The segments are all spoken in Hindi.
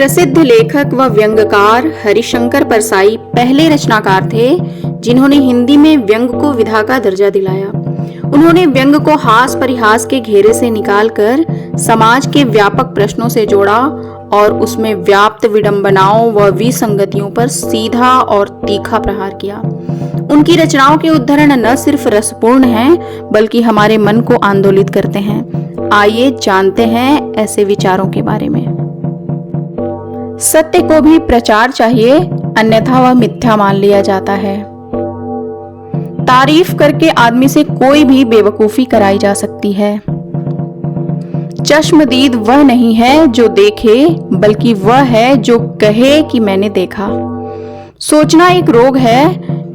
प्रसिद्ध लेखक व व्यंग्यकार हरिशंकर परसाई पहले रचनाकार थे जिन्होंने हिंदी में व्यंग को विधा का दर्जा दिलाया। उन्होंने व्यंग को हास परिहास के घेरे से निकालकर समाज के व्यापक प्रश्नों से जोड़ा और उसमें व्याप्त विडंबनाओं व विसंगतियों पर सीधा और तीखा प्रहार किया। उनकी रचनाओं के उद्धरण न सिर्फ रसपूर्ण हैं बल्कि हमारे मन को आंदोलित करते हैं। आइए जानते हैं ऐसे विचारों के बारे में। सत्य को भी प्रचार चाहिए, अन्यथा वह मिथ्या मान लिया जाता है। तारीफ करके आदमी से कोई भी बेवकूफी कराई जा सकती है। चश्मदीद वह नहीं है जो देखे, बल्कि वह है जो कहे कि मैंने देखा। सोचना एक रोग है,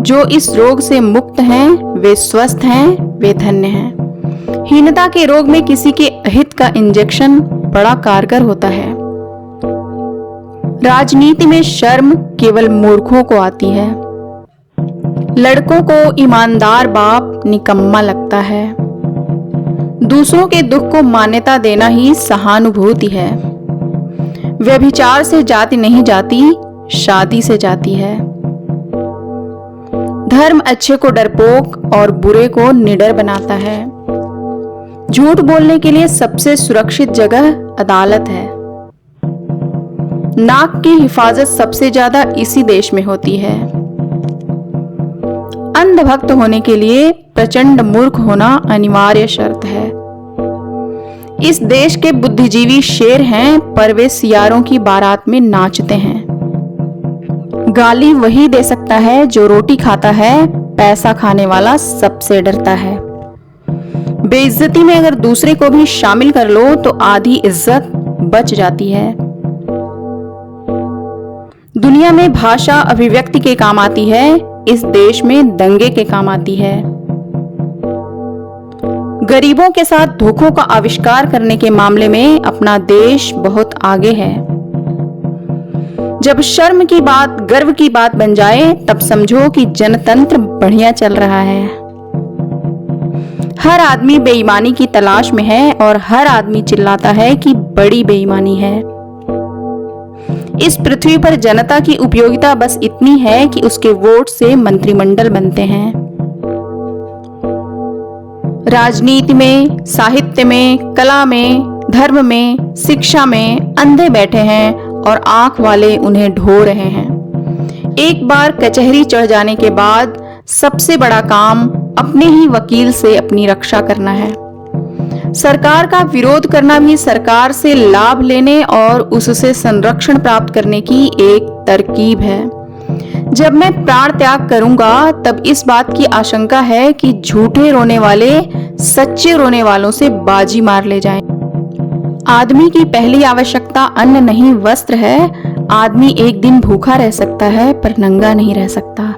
जो इस रोग से मुक्त हैं वे स्वस्थ हैं, वे धन्य हैं। हीनता के रोग में किसी के अहित का इंजेक्शन बड़ा कारगर होता है। राजनीति में शर्म केवल मूर्खों को आती है। लड़कों को ईमानदार बाप निकम्मा लगता है। दूसरों के दुख को मान्यता देना ही सहानुभूति है। व्यभिचार से जाति नहीं जाती, शादी से जाती है। धर्म अच्छे को डरपोक और बुरे को निडर बनाता है। झूठ बोलने के लिए सबसे सुरक्षित जगह अदालत है। नाक की हिफाजत सबसे ज्यादा इसी देश में होती है। अंधभक्त होने के लिए प्रचंड मूर्ख होना अनिवार्य शर्त है। इस देश के बुद्धिजीवी शेर हैं, पर वे सियारों की बारात में नाचते हैं। गाली वही दे सकता है जो रोटी खाता है, पैसा खाने वाला सबसे डरता है। बेइज्जती में अगर दूसरे को भी शामिल कर लो तो आधी इज्जत बच जाती है। दुनिया में भाषा अभिव्यक्ति के काम आती है, इस देश में दंगे के काम आती है। गरीबों के साथ धोखों का आविष्कार करने के मामले में अपना देश बहुत आगे है। जब शर्म की बात गर्व की बात बन जाए तब समझो कि जनतंत्र बढ़िया चल रहा है। हर आदमी बेईमानी की तलाश में है और हर आदमी चिल्लाता है कि बड़ी बेईमानी है। इस पृथ्वी पर जनता की उपयोगिता बस इतनी है कि उसके वोट से मंत्रिमंडल बनते हैं। राजनीति में, साहित्य में, कला में, धर्म में, शिक्षा में अंधे बैठे हैं और आंख वाले उन्हें ढो रहे हैं। एक बार कचहरी चढ़ जाने के बाद सबसे बड़ा काम अपने ही वकील से अपनी रक्षा करना है। सरकार का विरोध करना भी सरकार से लाभ लेने और उससे संरक्षण प्राप्त करने की एक तरकीब है। जब मैं प्राण त्याग करूंगा तब इस बात की आशंका है कि झूठे रोने वाले सच्चे रोने वालों से बाजी मार ले जाएं। आदमी की पहली आवश्यकता अन्न नहीं वस्त्र है। आदमी एक दिन भूखा रह सकता है पर नंगा नहीं रह सकता।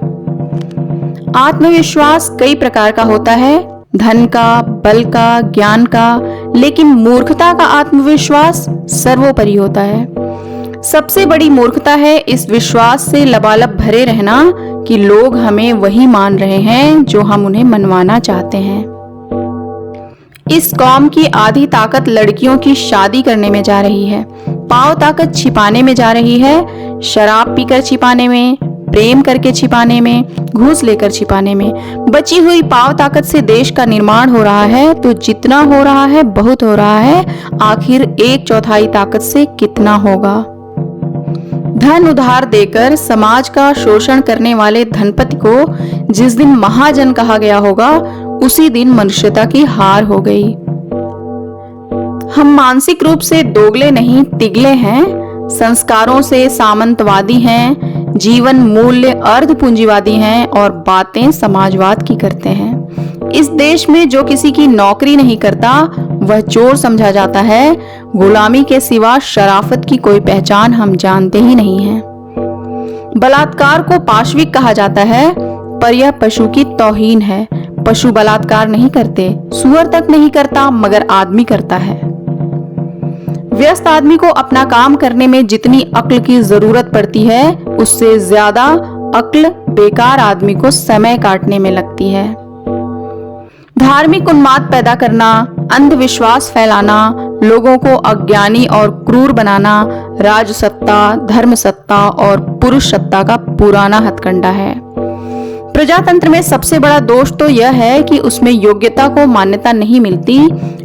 आत्मविश्वास कई प्रकार का होता है, धन का, बल का, ज्ञान का, लेकिन मूर्खता का आत्मविश्वास सर्वोपरि होता है। सबसे बड़ी मूर्खता है इस विश्वास से लबालब भरे रहना कि लोग हमें वही मान रहे हैं जो हम उन्हें मनवाना चाहते हैं। इस कौम की आधी ताकत लड़कियों की शादी करने में जा रही है, पाव ताकत छिपाने में जा रही है, शराब पीकर छिपाने में, प्रेम करके छिपाने में, घूस लेकर छिपाने में। बची हुई पाव ताकत से देश का निर्माण हो रहा है तो जितना हो रहा है बहुत हो रहा है, आखिर 1/4 ताकत से कितना होगा। धन उधार देकर समाज का शोषण करने वाले धनपति को जिस दिन महाजन कहा गया होगा उसी दिन मनुष्यता की हार हो गई। हम मानसिक रूप से दोगले नहीं तिगले हैं, संस्कारों से सामंतवादी हैं, जीवन मूल्य अर्ध पूंजीवादी हैं और बातें समाजवाद की करते हैं। इस देश में जो किसी की नौकरी नहीं करता वह चोर समझा जाता है। गुलामी के सिवा शराफत की कोई पहचान हम जानते ही नहीं हैं। बलात्कार को पाशविक कहा जाता है, पर यह पशु की तौहीन है। पशु बलात्कार नहीं करते, सूअर तक नहीं करता, मगर आदमी करता है। व्यस्त आदमी को अपना काम करने में जितनी अक्ल की जरूरत पड़ती है उससे ज्यादा अक्ल बेकार आदमी को समय काटने में लगती है। धार्मिक उन्माद पैदा करना, अंधविश्वास फैलाना, लोगों को अज्ञानी और क्रूर बनाना राजसत्ता, धर्मसत्ता और पुरुष सत्ता का पुराना हथकंडा है। प्रजातंत्र में सबसे बड़ा दोष तो यह है कि उसमें योग्यता को मान्यता नहीं मिलती,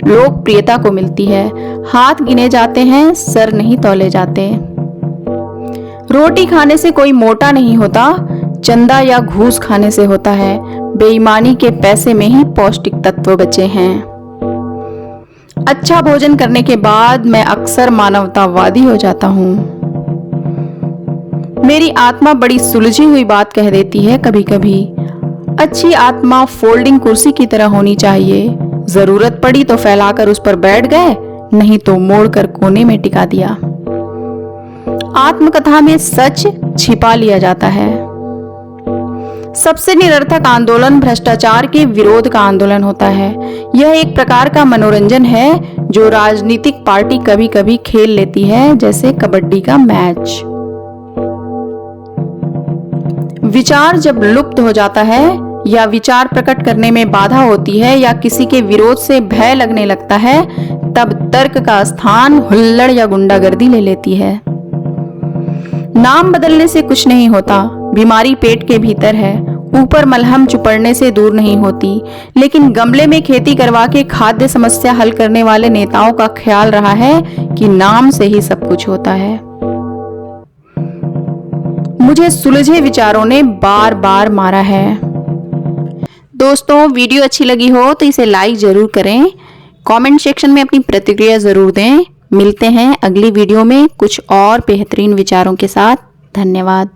लोकप्रियता को मिलती है। हाथ गिने जाते हैं, सर नहीं तौले जाते। रोटी खाने से कोई मोटा नहीं होता, चंदा या घूस खाने से होता है। बेईमानी के पैसे में ही पौष्टिक तत्व बचे हैं। अच्छा भोजन करने के बाद मैं अक्सर मानवतावादी हो जाता हूँ। मेरी आत्मा बड़ी सुलझी हुई बात कह देती है कभी कभी। अच्छी आत्मा फोल्डिंग कुर्सी की तरह होनी चाहिए। जरूरत पड़ी तो फैलाकर उस पर बैठ गए, नहीं तो मोड़कर कोने में टिका दिया। आत्मकथा में सच छिपा लिया जाता है। सबसे निरर्थक आंदोलन भ्रष्टाचार के विरोध का आंदोलन होता है। यह एक प्रकार का मनोरंजन है जो राजनीतिक पार्टी कभी कभी खेल लेती है, जैसे कबड्डी का मैच। विचार जब लुप्त हो जाता है या विचार प्रकट करने में बाधा होती है या किसी के विरोध से भय लगने लगता है, तब तर्क का स्थान हुल्लड़ या गुंडागर्दी ले लेती है। नाम बदलने से कुछ नहीं होता। बीमारी पेट के भीतर है, ऊपर मलहम चुपड़ने से दूर नहीं होती। लेकिन गमले में खेती करवा के खाद्य समस्या हल करने वाले नेताओं का ख्याल रहा है कि नाम से ही सब कुछ होता है। मुझे सुलझे विचारों ने बार बार मारा है। दोस्तों, वीडियो अच्छी लगी हो तो इसे लाइक जरूर करें। कमेंट सेक्शन में अपनी प्रतिक्रिया जरूर दें। मिलते हैं अगली वीडियो में कुछ और बेहतरीन विचारों के साथ। धन्यवाद।